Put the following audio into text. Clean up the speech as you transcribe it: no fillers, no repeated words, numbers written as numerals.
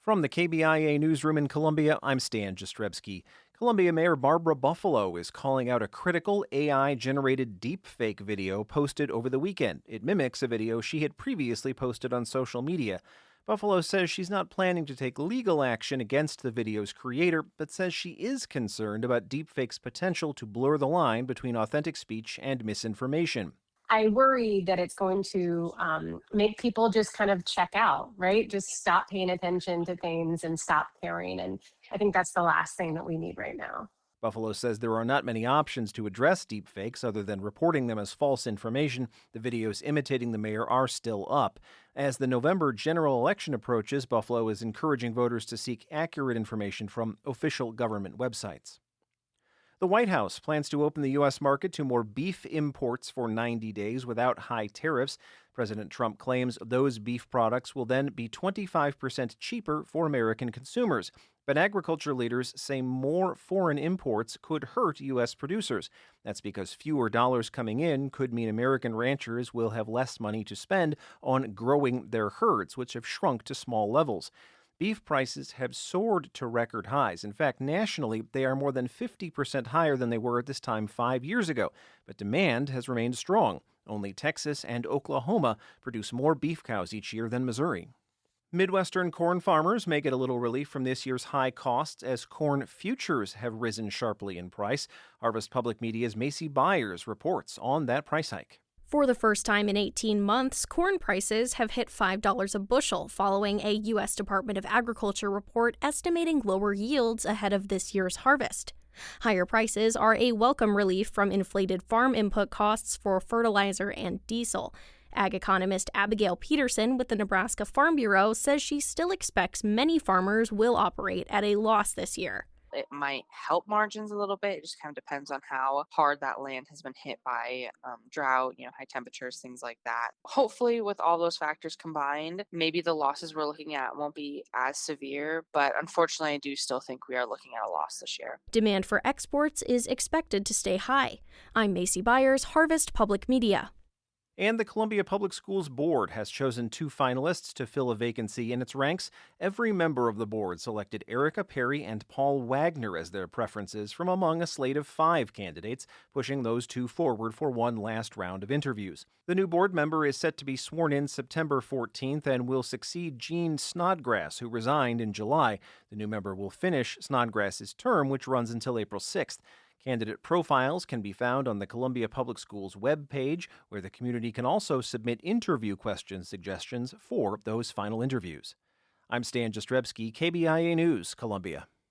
From the KBIA newsroom in Columbia, I'm Stan Jastrzebski. Columbia Mayor Barbara Buffalo is calling out a critical AI-generated deepfake video posted over the weekend. It mimics a video she had previously posted on social media. Buffalo says she's not planning to take legal action against the video's creator, but says she is concerned about deepfake's potential to blur the line between authentic speech and misinformation. I worry that it's going to make people just kind of check out, right? Just stop paying attention to things and stop caring. And I think that's the last thing that we need right now. Buffalo says there are not many options to address deepfakes other than reporting them as false information. The videos imitating the mayor are still up. As the November general election approaches, Buffalo is encouraging voters to seek accurate information from official government websites. The White House plans to open the U.S. market to more beef imports for 90 days without high tariffs. President Trump claims those beef products will then be 25% cheaper for American consumers. But agriculture leaders say more foreign imports could hurt U.S. producers. That's because fewer dollars coming in could mean American ranchers will have less money to spend on growing their herds, which have shrunk to small levels. Beef prices have soared to record highs. In fact, nationally, they are more than 50% higher than they were at this time 5 years ago. But demand has remained strong. Only Texas and Oklahoma produce more beef cows each year than Missouri. Midwestern corn farmers may get a little relief from this year's high costs as corn futures have risen sharply in price. Harvest Public Media's Macy Byers reports on that price hike. For the first time in 18 months, corn prices have hit $5 a bushel, following a U.S. Department of Agriculture report estimating lower yields ahead of this year's harvest. Higher prices are a welcome relief from inflated farm input costs for fertilizer and diesel. Ag economist Abigail Peterson with the Nebraska Farm Bureau says she still expects many farmers will operate at a loss this year. It might help margins a little bit. It just kind of depends on how hard that land has been hit by drought, high temperatures, things like that. Hopefully, with all those factors combined, maybe the losses we're looking at won't be as severe. But unfortunately, I do still think we are looking at a loss this year. Demand for exports is expected to stay high. I'm Macy Byers, Harvest Public Media. And the Columbia Public Schools Board has chosen 2 finalists to fill a vacancy in its ranks. Every member of the board selected Erica Perry and Paul Wagner as their preferences from among a slate of 5 candidates, pushing those 2 forward for one last round of interviews. The new board member is set to be sworn in September 14th and will succeed Gene Snodgrass, who resigned in July. The new member will finish Snodgrass's term, which runs until April 6th. Candidate profiles can be found on the Columbia Public Schools webpage, where the community can also submit interview question suggestions for those final interviews. I'm Stan Jastrzebski, KBIA News, Columbia.